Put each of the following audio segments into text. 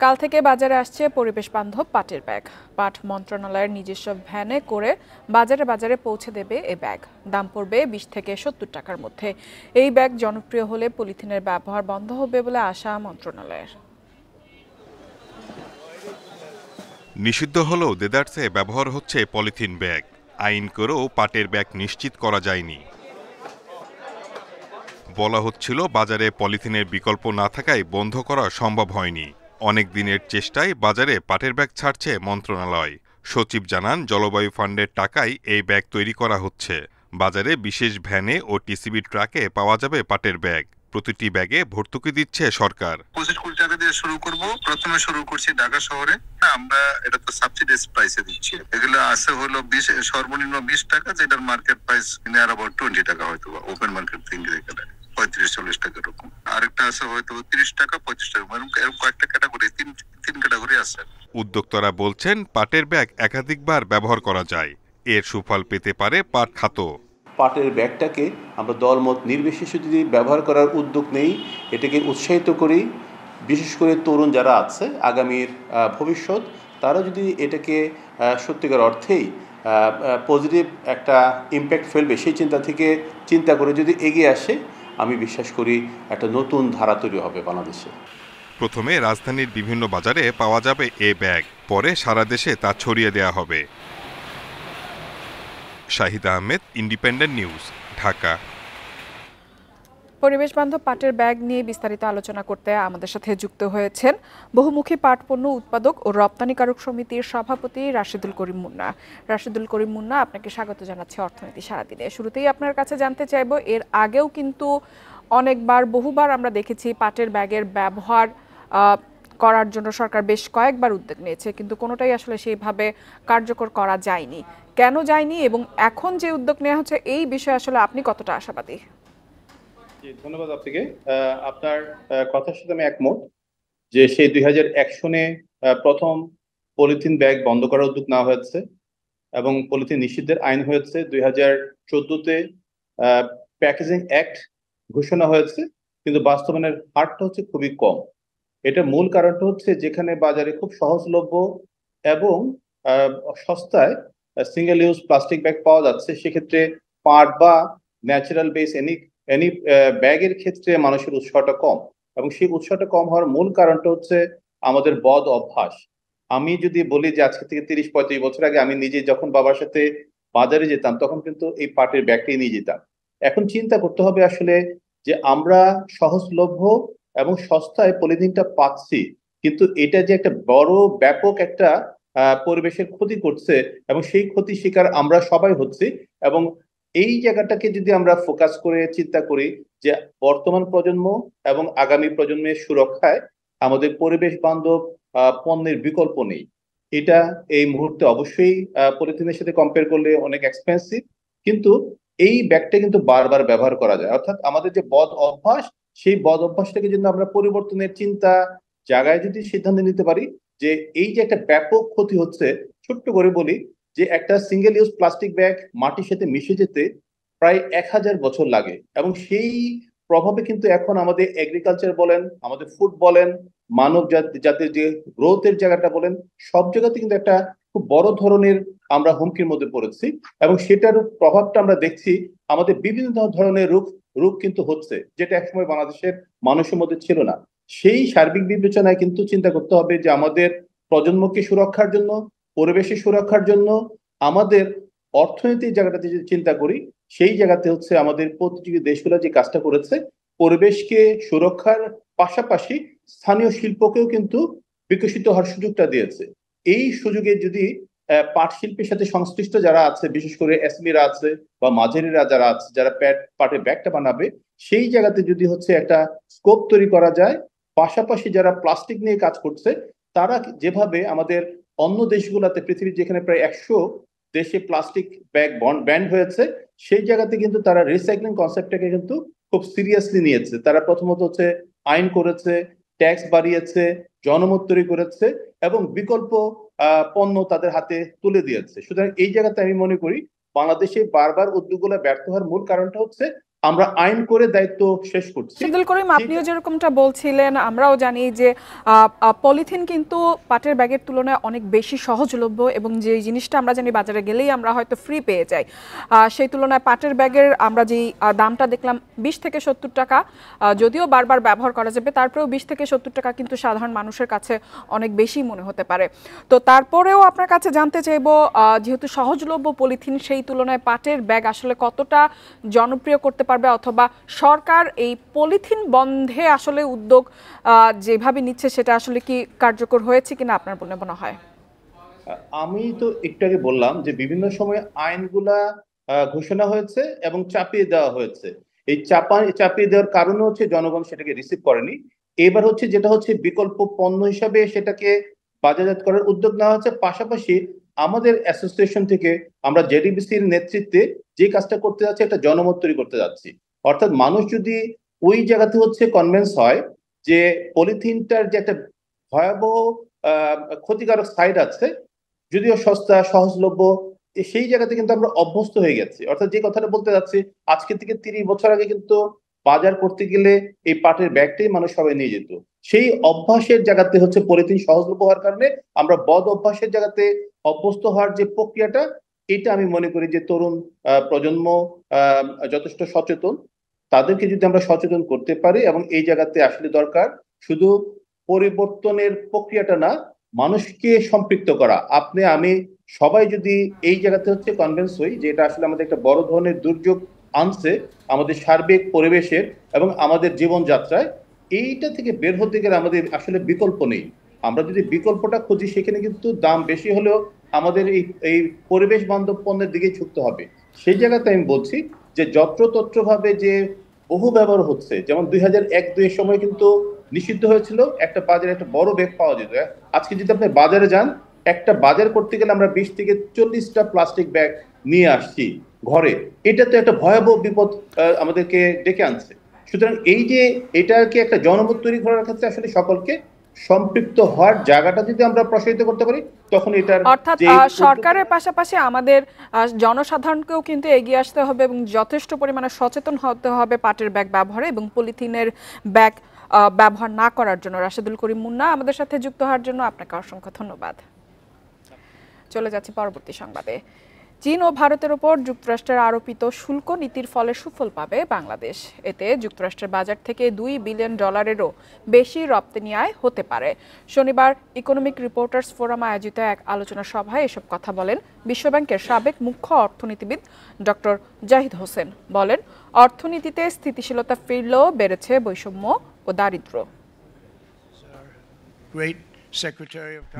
কাল থেকে বাজারে আসছে পরিবেশ বান্ধব পাটের ব্যাগ। পাট মন্ত্রণালয়ের নিজস্ব ভ্যানে করে বাজারে বাজারে পৌঁছে দেবে এ ব্যাগ। দাম পড়বে 20 থেকে 70 টাকার মধ্যে। এই ব্যাগ জনপ্রিয় হলে পলিথিনের ব্যবহার বন্ধ হবে বলে আশা মন্ত্রণালয়ের। নিষিদ্ধ হলেও দেদারসে ব্যবহার হচ্ছে পলিথিন ব্যাগ। আইন করেও পাটের ব্যাগ নিশ্চিত করা যায়নি। বলা হচ্ছিল বাজারে পলিথিনের বিকল্প না থাকায় বন্ধ করা সম্ভব হয়নি। অনেক দিনের চেষ্টায় বাজারে পাটের ব্যাগ ছাড়ছে মন্ত্রণালয়। সচিব জানান, জলবায়ু ফান্ডের টাকায় এই ব্যাগ তৈরি করা হচ্ছে। বাজারে বিশেষ ভ্যানে ও টিসিবি ট্রাকে পাওয়া যাবে পাটের ব্যাগ। প্রতিটি ব্যাগে ভর্তুকি দিচ্ছে সরকার। 25 কোটি টাকা দিয়ে শুরু করব। প্রথমে শুরু করছি ঢাকা শহরে। আমরা এটা তো সাবসিডাইজ প্রাইসে দিচ্ছি। এগুলো আছে হলো 20, সর্বনিম্ন 20 টাকা, যেটার মার্কেট প্রাইস নিয়ার অ্যাবাউট 20 টাকা, হয়তো ওপেন মার্কেট থেকে গেলে 35-40 টাকা এরকম। আরেকটা আছে হয়তো 30 টাকা, 25 টাকা, এরকম কয়েকটা ক্যাটাগরি, তিন ক্যাটাগরি আছে। উদ্যোক্তারা বলছেন, পাটের ব্যাগ একাধিকবার ব্যবহার করা যায়। এর সুফল পেতে পারে পাট খাতও। পাটের ব্যাগটাকে আমরা দলমত নির্বিশেষে যদি ব্যবহার করার উদ্যোগ নেই, এটাকে উৎসাহিত করি, বিশেষ করে তরুণ যারা আছে, আগামীর ভবিষ্যৎ, তারা যদি এটাকে সত্যিকার অর্থেই পজিটিভ একটা ইম্প্যাক্ট ফেলবে, সেই চিন্তা করে যদি এগিয়ে আসে, আমি বিশ্বাস করি একটা নতুন ধারা তৈরি হবে বাংলাদেশে। প্রথমে রাজধানীর বিভিন্ন বাজারে পাওয়া যাবে এ ব্যাগ, পরে সারা দেশে তা ছড়িয়ে দেয়া হবে। Shahid Ahmed, independent news, Dhaka. পরিবেশ বান্ধব পাটের ব্যাগ নিয়ে বিস্তারিত আলোচনা করতে আমাদের সাথে যুক্ত হয়েছেন বহুমুখী পাট পণ্য উৎপাদক ও রপ্তানিকারক সমিতির সভাপতি রাশেদুল করিম মুন্না। রাশেদুল করিম মুন্না, আপনাকে স্বাগত জানাচ্ছি অর্থনীতি সারাদিনে। শুরুতেই আপনার কাছে জানতে চাইব, এর আগেও কিন্তু বহুবার আমরা দেখেছি পাটের ব্যাগের ব্যবহার করার জন্য সরকার বেশ কয়েকবার উদ্যোগ নিয়েছে, কিন্তু কোনোটাই আসলে সেইভাবে কার্যকর করা যায়নি। কেন যায়নি এবং এখন যে উদ্যোগ নেওয়া হচ্ছে এই বিষয়ে আসলে আপনি কতটা আশাবাদী? ধন্যবাদ আপনাকে। আপনার কথার সাথে আমি একমত যে সেই 2001 সনে প্রথম পলিথিন ব্যাগ বন্ধ করার উদ্যোগ নেওয়া হয়েছে এবং পলিথিন নিষিদ্ধের আইন হয়েছে। 2014-তে প্যাকেজিং অ্যাক্ট ঘোষণা হয়েছে, কিন্তু বাস্তবায়নের হারটা হচ্ছে খুবই কম। এটা মূল কারণটা হচ্ছে, যেখানে বাজারে খুব সহজলভ্য এবং সস্তায় সিঙ্গেল ইউজ প্লাস্টিক ব্যাগ পাওয়া যাচ্ছে, সেক্ষেত্রে পাট বা ন্যাচারাল বেস এনি ব্যাগের ক্ষেত্রে মানুষের উৎসাহটা কম। এবং সেই উৎসাহটা কম হওয়ার মূল কারণটা হচ্ছে আমাদের বদ অভ্যাস। আমি যদি বলি যে আজকে থেকে 30-35 বছর আগে আমি নিজে যখন বাবার সাথে বাজারে যেতাম, তখন কিন্তু এই পাটের ব্যাগটাই নিয়ে যেতাম। এখন চিন্তা করতে হবে আসলে যে আমরা সহজলভ্য এবং সস্তায় পলিথিনটা পাচ্ছি, কিন্তু এটা যে একটা বড় ব্যাপক একটা পরিবেশের ক্ষতি করছে এবং সেই ক্ষতি শিকার আমরা সবাই হচ্ছি। এবং এই জায়গাটাকে যদি আমরা ফোকাস করে চিন্তা করি যে বর্তমান প্রজন্ম এবং আগামী প্রজন্মের সুরক্ষায় আমাদের পরিবেশ বান্ধব পণ্যের বিকল্প নেই। এটা এই মুহূর্তে অবশ্যই পলিথিনের সাথে কম্পেয়ার করলে অনেক এক্সপেন্সিভ, কিন্তু এই ব্যাগটা কিন্তু বারবার ব্যবহার করা যায়। অর্থাৎ আমাদের যে বদ অভ্যাস, সেই বদ অভ্যাসটাকে যদি আমরা পরিবর্তনের চিন্তা জায়গায় যদি সিদ্ধান্ত নিতে পারি, যে এই যে একটা ব্যাপক ক্ষতি হচ্ছে, ছোট্ট করে বলি যে একটা সিঙ্গেল ইউজ প্লাস্টিক ব্যাগ মাটির সাথে মিশে যেতে প্রায় 1000 বছর লাগে। এবং সেই প্রভাবে কিন্তু এখন আমাদের এগ্রিকালচার বলেন, আমাদের ফুড বলেন, মানব জাতির যে গ্রোথের জায়গাটা বলেন, সব জায়গাতে কিন্তু একটা খুব বড় ধরনের আমরা হুমকির মধ্যে পড়েছি। এবং সেটার প্রভাবটা আমরা দেখছি, আমাদের বিভিন্ন ধরনের রোগ কিন্তু হচ্ছে, যেটা একসময় বাংলাদেশের মানুষের মধ্যে ছিল না। সেই সার্বিক বিবেচনায় কিন্তু চিন্তা করতে হবে যে আমাদের প্রজন্মকে সুরক্ষার জন্য, পরিবেশের সুরক্ষার জন্য, আমাদের অর্থনীতির জায়গাটাতে যদি চিন্তা করি, সেই জায়গাতে হচ্ছে আমাদের প্রতিযোগী দেশগুলো যে কাজটা করেছে, পরিবেশকে সুরক্ষার পাশাপাশি স্থানীয় শিল্পকেও কিন্তু বিকশিত হওয়ার সুযোগটা দিয়েছে। এই সুযোগে যদি পাট শিল্পের সাথে সংশ্লিষ্ট যারা আছে, বিশেষ করে এসএমইরা আছে বা মাঝারিরা যারা আছে, যারা পাটের ব্যাগটা বানাবে, সেই জায়গাতে যদি হচ্ছে একটা স্কোপ তৈরি করা যায়, পাশাপাশি যারা প্লাস্টিক নিয়ে কাজ করছে, তারা যেভাবে আমাদের অন্য দেশগুলোতে, পৃথিবীর যেখানে প্রায় 100 দেশে প্লাস্টিক ব্যাগ ব্যান হয়েছে, সেই জায়গাতে কিন্তু তারা রিসাইক্লিং কনসেপ্টটাকে কিন্তু খুব সিরিয়াসলি নিয়েছে। তারা প্রথমত হচ্ছে আইন করেছে, ট্যাক্স বাড়িয়েছে, জনমত তৈরি করেছে এবং বিকল্প পণ্য তাদের হাতে তুলে দিয়েছে। সুতরাং এই জায়গাতে আমি মনে করি বাংলাদেশে বারবার উদ্যোগগুলো ব্যর্থ হওয়ার মূল কারণটা হচ্ছে আমরা আইন করে দায়িত্ব শেষ করছি। রাশেদুল করিম, আপনিও যেরকমটা বলছিলেন, আমরাও জানি যে পলিথিন কিন্তু পাটের ব্যাগের তুলনায় অনেক বেশি সহজলভ্য এবং যে জিনিসটা আমরা জানি বাজারে গেলেই আমরা হয়তো ফ্রি পেয়ে যাই, সেই তুলনায় পাটের ব্যাগের আমরা যেই দামটা দেখলাম 20 থেকে 70 টাকা, যদিও বারবার ব্যবহার করা যাবে, তারপরেও 20 থেকে 70 টাকা কিন্তু সাধারণ মানুষের কাছে অনেক বেশি মনে হতে পারে। তো তারপরেও আপনার কাছে জানতে চাইবো, যেহেতু সহজলভ্য পলিথিন, সেই তুলনায় পাটের ব্যাগ আসলে কতটা জনপ্রিয় করতে পারবে, অথবা সরকার এই পলিথিন বন্ধে আসলে উদ্যোগ যেভাবে নিচ্ছে সেটা আসলে কি কার্যকর হয়েছে কিনা আপনার বলে মনে হয়? আমি তো একটু আগে বললাম যে বিভিন্ন সময় আইনগুলা ঘোষণা হয়েছে এবং চাপিয়ে দেওয়া হয়েছে। এই চাপিয়ে দেওয়ার কারণে হচ্ছে জনগণ সেটাকে রিসিভ করেনি। এবার হচ্ছে যেটা হচ্ছে বিকল্প পণ্য হিসাবে সেটাকে বাজারজাত করার উদ্যোগ নেওয়া হচ্ছে। পাশাপাশি আমাদের অ্যাসোসিয়েশন থেকে আমরা জেডিবিসির নেতৃত্বে যে কাজটা করতে যাচ্ছি, একটা জনমত তৈরি করতে যাচ্ছি। অর্থাৎ মানুষ যদি ওই জায়গাতে হচ্ছে কনভিন্স হয় যে পলিথিনটার যে একটা ভয়াবহ ক্ষতিকারক সাইড আছে, যদিও সস্তা সহজলভ্য, সেই জায়গাতে কিন্তু আমরা অভ্যস্ত হয়ে গেছি। অর্থাৎ যে কথাটা বলতে যাচ্ছি, আজকে থেকে 30 বছর আগে কিন্তু বাজার করতে গেলে এই পাটের ব্যাগটাই মানুষ সবাই নিয়ে যেত। সেই অভ্যাসের জায়গাতে হচ্ছে পলিথিন সহজলভ্য হওয়ার কারণে আমরা বদ অভ্যাসের জায়গাতে অভ্যস্ত হওয়ার যে প্রক্রিয়াটা, এটা আমি মনে করি যে তরুণ প্রজন্ম যথেষ্ট সচেতন। তাদেরকে যদি আমরা সচেতন করতে পারি, এবং এই জায়গাতে আসলে দরকার শুধু পরিবর্তনের প্রক্রিয়াটা না, মানুষকে সম্পৃক্ত করা। আপনি আমি সবাই যদি এই জায়গাতে হচ্ছে কনভিন্স হই যে এটা আসলে আমাদের একটা বড় ধরনের দুর্যোগ আনছে আমাদের সার্বিক পরিবেশের এবং আমাদের জীবনযাত্রায়, এইটা থেকে বের হতে গেলে আমাদের আসলে বিকল্প নেই। আমরা যদি বিকল্পটা খুঁজি, সেখানে কিন্তু দাম বেশি হলেও আমাদের এই পরিবেশ বান্ধব পণ্যের দিকে ঝুঁকতে হবে। সেই জায়গাতে আমি বলছি যে যত্রতত্র ভাবে যে বহু ব্যবহার হচ্ছে, যেমন 2001-2 সময় কিন্তু নিষিদ্ধ হয়েছিল একটা বাজারে একটা বড় ব্যাগ পাওয়া যেত। আজকে যদি আপনি বাজারে যান, একটা বাজার করতে গেলে আমরা 20 থেকে 40টা প্লাস্টিক ব্যাগ নিয়ে আসছি ঘরে। এটা তো একটা ভয়াবহ বিপদ আমাদেরকে ডেকে আনছে। সুতরাং এই যে এটাকে একটা জনমত তৈরি করার ক্ষেত্রে আসলে সকলকে সম্পৃক্ত হওয়ার জায়গাটা যদি আমরা প্রসারিত করতে পারি, তখন এটার অর্থাৎ সরকারের পাশাপাশি আমাদের জনসাধারণকেও কিন্তু এগিয়ে আসতে হবে এবং যথেষ্ট পরিমাণে সচেতন হতে হবে পাটের ব্যাগ ব্যবহারে এবং পলিথিনের ব্যাগ ব্যবহার না করার জন্য। রাশেদুল করিম মুন্না আমাদের সাথে যুক্ত হওয়ার জন্য আপনাকে অসংখ্য ধন্যবাদ। চলে যাচ্ছি পরবর্তী সংবাদে। চীন ও ভারতের উপর যুক্তরাষ্ট্রের আরোপিত শুল্ক নীতির ফলে সুফল পাবে বাংলাদেশ। এতে যুক্তরাষ্ট্রের বাজার থেকে $2 বিলিয়ন বেশি রপ্তানি আয় হতে পারে। শনিবার ইকোনমিক রিপোর্টার্স ফোরাম আয়োজিত এক আলোচনা সভায় এসব কথা বলেন বিশ্বব্যাংকের সাবেক মুখ্য অর্থনীতিবিদ ডক্টর জাহিদ হোসেন। বলেন, অর্থনীতিতে স্থিতিশীলতা ফিরলেও বেড়েছে বৈষম্য ও দারিদ্র্য।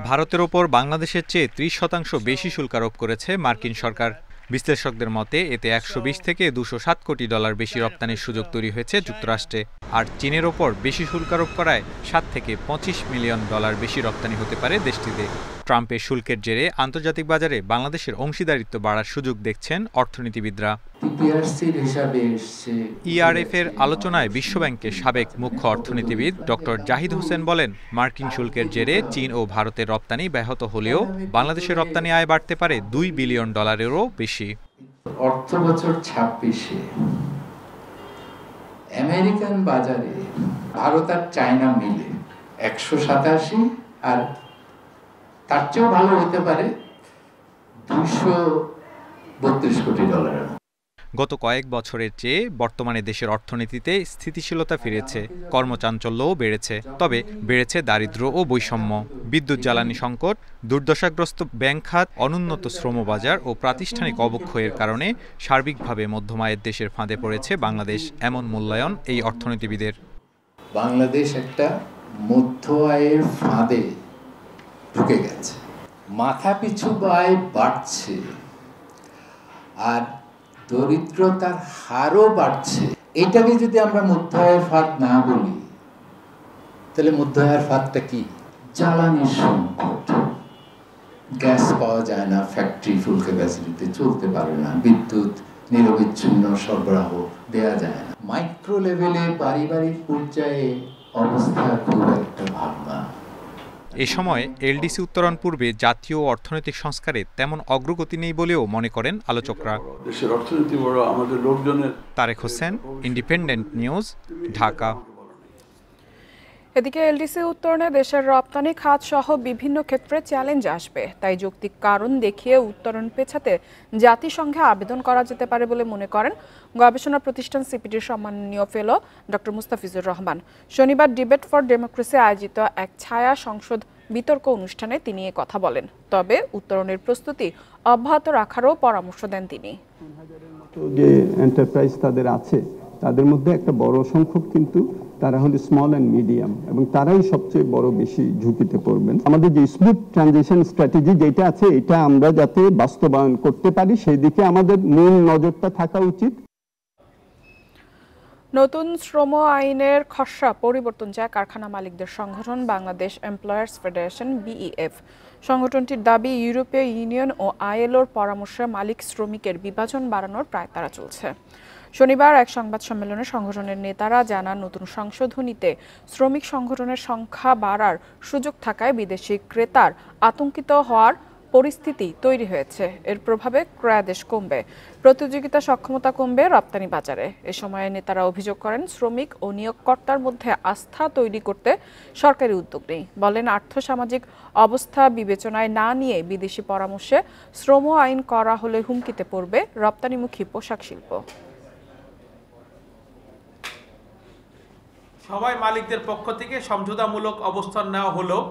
ভারতের ওপর বাংলাদেশের চেয়ে 30% বেশি শুল্ক আরোপ করেছে মার্কিন সরকার। বিশ্লেষকদের মতে এতে $120 থেকে $207 কোটি বেশি রপ্তানির সুযোগ তৈরি হয়েছে যুক্তরাষ্ট্রে। আর চীনের ওপর বেশি শুল্ক আরোপ করায় $7 থেকে $25 মিলিয়ন বেশি রপ্তানি হতে পারে দেশটিতে। ট্রাম্পের শুল্কের জেরে আন্তর্জাতিক বাজারে বাংলাদেশের অংশীদারিত্ব বাড়ার সুযোগ দেখছেন অর্থনীতিবিদরা। ইআরএফ এর আলোচনায় বিশ্বব্যাংকের সাবেক মুখ্য অর্থনীতিবিদ ডক্টর জাহিদ হোসেন বলেন, মার্কিন শুল্কের জেরে চীন ও ভারতের রপ্তানি ব্যাহত হলেও বাংলাদেশের রপ্তানি আয় বাড়তে পারে $2 বিলিয়ন বেশি। অর্থ বছর 26-এ আমেরিকান বাজারে ভারত আর চায়না মিলে 187, আর তার চেয়েও ভালো হতে পারে $232 কোটি। গত কয়েক বছরের চেয়ে বর্তমানে দেশের অর্থনীতিতে স্থিতিশীলতা ফিরেছে, কর্মচাঞ্চল্যও বেড়েছে, তবে বেড়েছে দারিদ্র্য ও বৈষম্য। বিদ্যুৎ জ্বালানি সংকট, দুর্দশাগ্রস্ত ব্যাংক খাত, অনুন্নত শ্রমবাজার ও প্রাতিষ্ঠানিক অবক্ষয়ের কারণে সার্বিকভাবে মধ্যম আয়ের দেশের ফাঁদে পড়েছে বাংলাদেশ, এমন মূল্যায়ন এই অর্থনীতিবিদের। বাংলাদেশ একটা মধ্য আয়ের ফাঁদে ঢুকে গেছে, মাথাপিছু আয় বাড়ছে আর দরিদ্রতার হারও বাড়ছে। এটাকে যদি আমরা মধ্য আয়ের ফাঁদ না বলি, তাহলে মধ্য আয়ের ফাঁদটা কি? জ্বালানির সংকট, গ্যাস পাওয়া যায় না, ফ্যাক্টরি ফুল ক্যাপাসিটিতে চলতে পারে না, বিদ্যুৎ নিরবিচ্ছিন্ন সরবরাহ দেয়া যায় না। মাইক্রো লেভেলে পারিবারিক পর্যায়ে অবস্থা খুব একটা ভালো না। এ সময় এলডিসি উত্তরণ পূর্বে জাতীয় অর্থনৈতিক সংস্কারে তেমন অগ্রগতি নেই বলেও মনে করেন আলোচকরা। দেশের অর্থনীতি বড়, আমাদের লোকজনের। Tarek Hossain, independent news, Dhaka. এদিকে এলডিসি উত্তরণে দেশের রপ্তানি খাত সহ বিভিন্ন ক্ষেত্রে চ্যালেঞ্জ আসবে, তাই যৌক্তিক কারণ দেখিয়ে উত্তরণ পেছাতে জাতিসংঘে আবেদন করা যেতে পারে বলে মনে করেন গবেষণা প্রতিষ্ঠান সিপিডির সম্মাননীয় ফেলো ডক্টর মুস্তাফিজুর রহমান। শনিবার ডিবেট ফর ডেমোক্রেসি আয়োজিত এক ছায়া সংসদ বিতর্ক অনুষ্ঠানে তিনি এ কথা বলেন। তবে উত্তরণের প্রস্তুতি অব্যাহত রাখারও পরামর্শ দেন তিনি। যে এন্টারপ্রাইজ তাদের আছে, তাদের মধ্যে একটা বড় সংখ্যক কিন্তু তারা হলো স্মল অ্যান্ড মিডিয়াম, এবং তারাই সবচেয়ে বড় বেশি ঝুঁকিতে পড়বেন। আমাদের যে স্মুথ ট্রানজিশন স্ট্র্যাটেজি যেটা আছে, এটা আমরা যাতে বাস্তবায়ন করতে পারি সেই দিকে আমাদের মূল নজরটা থাকা উচিত। নতুন শ্রম আইনের খসড়া পরিবর্তন চায় কারখানা মালিকদের সংগঠন বাংলাদেশ এমপ্লয়ার্স ফেডারেশন বিইএফ। সংগঠনটির দাবি, ইউরোপীয় ইউনিয়ন ও আইএলওর পরামর্শে মালিক শ্রমিকের বিভাজন বাড়ানোর প্রায়তারা চলছে। শনিবার এক সংবাদ সম্মেলনে সংগঠনের নেতারা জানান, নতুন সংশোধনীতে শ্রমিক সংগঠনের সংখ্যা বাড়ার সুযোগ থাকায় বিদেশি ক্রেতার আতঙ্কিত হওয়ার পরিস্থিতি তৈরি হয়েছে। এর প্রভাবে ক্রয়াদেশ কমবে, প্রতিযোগিতা সক্ষমতা কমবে রপ্তানি বাজারে। এ সময় নেতারা অভিযোগ করেন, শ্রমিক ও নিয়োগকর্তার মধ্যে আস্থা তৈরি করতে সরকারি উদ্যোগ নেই। বলেন, আর্থসামাজিক অবস্থা বিবেচনায় না নিয়ে বিদেশি পরামর্শে শ্রম আইন করা হলে হুমকিতে পড়বে রপ্তানিমুখী পোশাক শিল্প। সবাই মালিকদের পক্ষ থেকে সমঝোতামূলক অবস্থান নেওয়া হলেও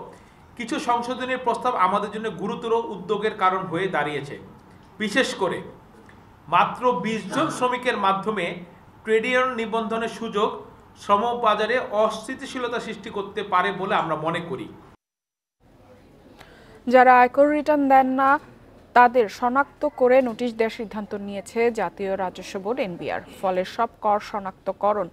কিছু সংশোধনের প্রস্তাব আমাদের জন্য গুরুতর উদ্যোগের কারণ হয়ে দাঁড়িয়েছে। বিশেষ করে মাত্র 20 জন শ্রমিকের মাধ্যমে ট্রেড ইউনিয়ন নিবন্ধনের সুযোগ শ্রম বাজারে অস্থিতিশীলতা সৃষ্টি করতে পারে বলে আমরা মনে করি। যারা আয়কর রিটার্ন দেন না তাদের শনাক্ত করে নোটিশ দেওয়ার সিদ্ধান্ত নিয়েছে জাতীয় রাজস্ব বোর্ড এনবিআর। ফলে সব কর শনাক্তকরণ,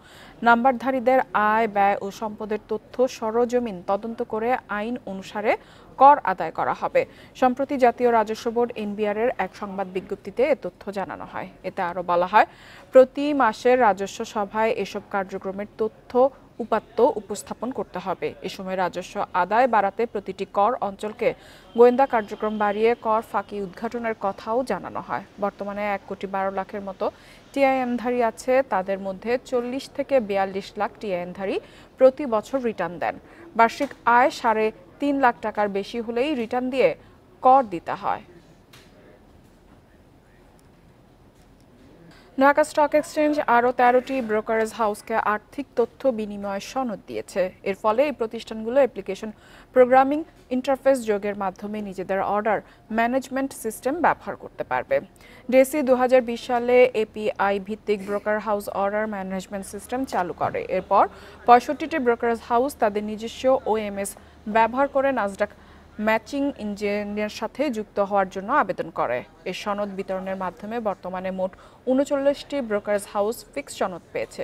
নাম্বারধারীদের আয়, ব্যয় ও সম্পদের তথ্য সরজমিন তদন্ত করে আইন অনুসারে কর আদায় করা হবে। সম্প্রতি জাতীয় রাজস্ব বোর্ড এনবিআর এর এক সংবাদ বিজ্ঞপ্তিতে এ তথ্য জানানো হয়। এতে আরও বলা হয়, প্রতি মাসের রাজস্ব সভায় এসব কার্যক্রমের তথ্য উপাত্ত উপস্থাপন করতে হবে। এ সময় রাজস্ব আদায় বাড়াতে প্রতিটি কর অঞ্চলকে গোয়েন্দা কার্যক্রম বাড়িয়ে কর ফাঁকি উদ্ঘাটনের কথাও জানানো হয়। বর্তমানে 1,12,00,000-এর মতো টিআইএনধারী আছে। তাদের মধ্যে 40 থেকে 42 লাখ টিআইএনধারী প্রতি বছর রিটার্ন দেন। বার্ষিক আয় 3.5 লাখ টাকার বেশি হলেই রিটার্ন দিয়ে কর দিতে হয়। ঢাকা স্টক এক্সচেঞ্জ আরও 13টি ব্রোকারেজ হাউসকে আর্থিক তথ্য বিনিময় সনদ দিয়েছে। এর ফলে এই প্রতিষ্ঠানগুলো অ্যাপ্লিকেশন প্রোগ্রামিং ইন্টারফেস যোগের মাধ্যমে নিজেদের অর্ডার ম্যানেজমেন্ট সিস্টেম ব্যবহার করতে পারবে। ডিএসই 2020 সালে এপিআই ভিত্তিক broker house order management system চালু করে। এরপর 65টি ব্রোকারেজ হাউস তাদের নিজস্ব ওএমএস ব্যবহার করে নাসডাক ম্যাচিং ইঞ্জিনের সাথে যুক্ত হওয়ার জন্য আবেদন করে। এই সনদ বিতরণের মাধ্যমে বর্তমানে মোট 39টি ব্রোকারেজ হাউস ফিক্স সনদ পেয়েছে।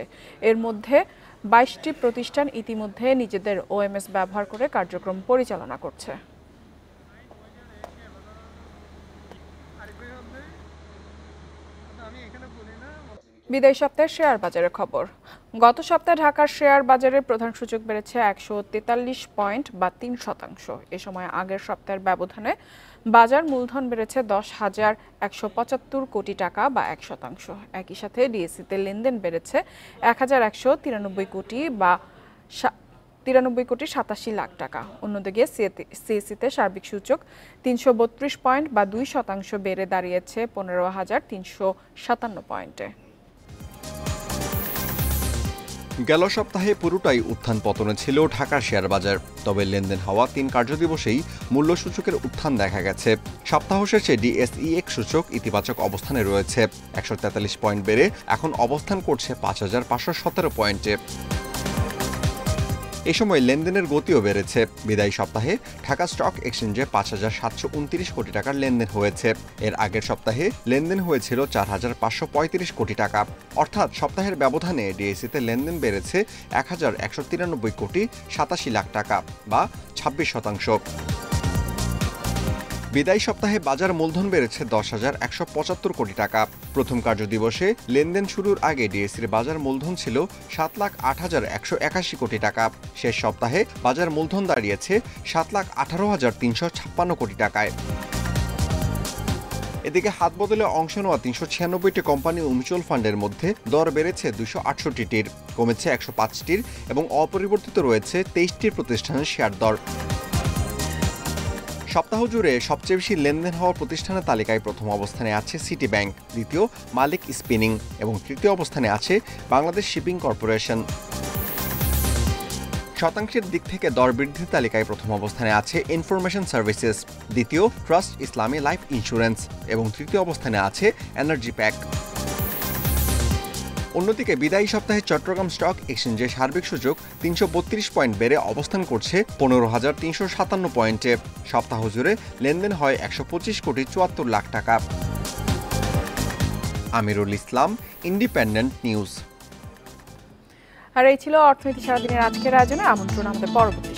এর মধ্যে 22টি প্রতিষ্ঠান ইতিমধ্যে নিজেদের ওএমএস ব্যবহার করে কার্যক্রম পরিচালনা করছে। বিদায়ী সপ্তাহে শেয়ার বাজারের খবর। গত সপ্তাহে ঢাকার শেয়ার বাজারের প্রধান সূচক বেড়েছে 143 পয়েন্ট বা 3%। এ সময় আগের সপ্তাহের ব্যবধানে বাজার মূলধন বেড়েছে 10,175 কোটি টাকা বা 1%। একই সাথে ডিএসইতে লেনদেন বেড়েছে 1,193 কোটি বা 93,87 লাখ টাকা। অন্যদিকে সিএসইতে সার্বিক সূচক 332 পয়েন্ট বা 2% বেড়ে দাঁড়িয়েছে 15,357 পয়েন্টে। গেল সপ্তাহে পুরোটাই উত্থান পতনে ছিল ঢাকার শেয়ার বাজার। তবে লেনদেন হওয়া 3 কার্যদিবসেই মূল্য সূচকের উত্থান দেখা গেছে। সপ্তাহ শেষে ডিএসইএক্স সূচক ইতিবাচক অবস্থানে রয়েছে, 143 পয়েন্ট বেড়ে এখন অবস্থান করছে 5,517 পয়েন্টে। এ সময় লেনদেনের গতিও বেড়েছে। বিদায়ী সপ্তাহে ঢাকা স্টক এক্সচেঞ্জে 5,729 কোটি টাকার লেনদেন হয়েছে। এর আগের সপ্তাহে লেনদেন হয়েছিল 4,535 কোটি টাকা। অর্থাৎ সপ্তাহের ব্যবধানে ডিএসইতে লেনদেন বেড়েছে 1,193 কোটি 87 লাখ টাকা বা 26%। বিদায়ী সপ্তাহে বাজার মূলধন বেড়েছে 10,175 কোটি টাকা। প্রথম কার্যদিবসে লেনদেন শুরুর আগে ডিএসসির বাজার মূলধন ছিল 7,08,181 কোটি টাকা। শেষ সপ্তাহে বাজার মূলধন দাঁড়িয়েছে 7,18,356 কোটি টাকায়। এদিকে হাত বদলে অংশ নেওয়া 396টি কোম্পানি ও মিউচুয়াল ফান্ডের মধ্যে দর বেড়েছে 268টির, কমেছে 105টির এবং অপরিবর্তিত রয়েছে 23টির প্রতিষ্ঠানের শেয়ার দর। সপ্তাহ জুড়ে সবচেয়ে বেশি লেনদেন হওয়া প্রতিষ্ঠানের তালিকায় প্রথম অবস্থানে আছে সিটি ব্যাংক, দ্বিতীয় মালিক স্পিনিং এবং তৃতীয় অবস্থানে আছে বাংলাদেশ শিপিং কর্পোরেশন। শতাংশের দিক থেকে দর বৃদ্ধির তালিকায় প্রথম অবস্থানে আছে ইনফরমেশন সার্ভিসেস, দ্বিতীয় ট্রাস্ট ইসলামী লাইফ ইন্স্যুরেন্স এবং তৃতীয় অবস্থানে আছে এনার্জি প্যাক। অন্যদিকে বিদায়ী সপ্তাহে চট্টগ্রাম স্টক এক্সচেঞ্জে সার্বিক সূচক 332 পয়েন্ট বেড়ে অবস্থান করছে 15,357 পয়েন্টে। সপ্তাহ জুড়ে লেনদেন হয় 125,74,00,000 টাকা। Amirul Islam, independent news. আর এই ছিল অর্থনীতি সারাদিনের আজকের আয়োজনে। আমন্ত্রণ আমাদের পরবর্তী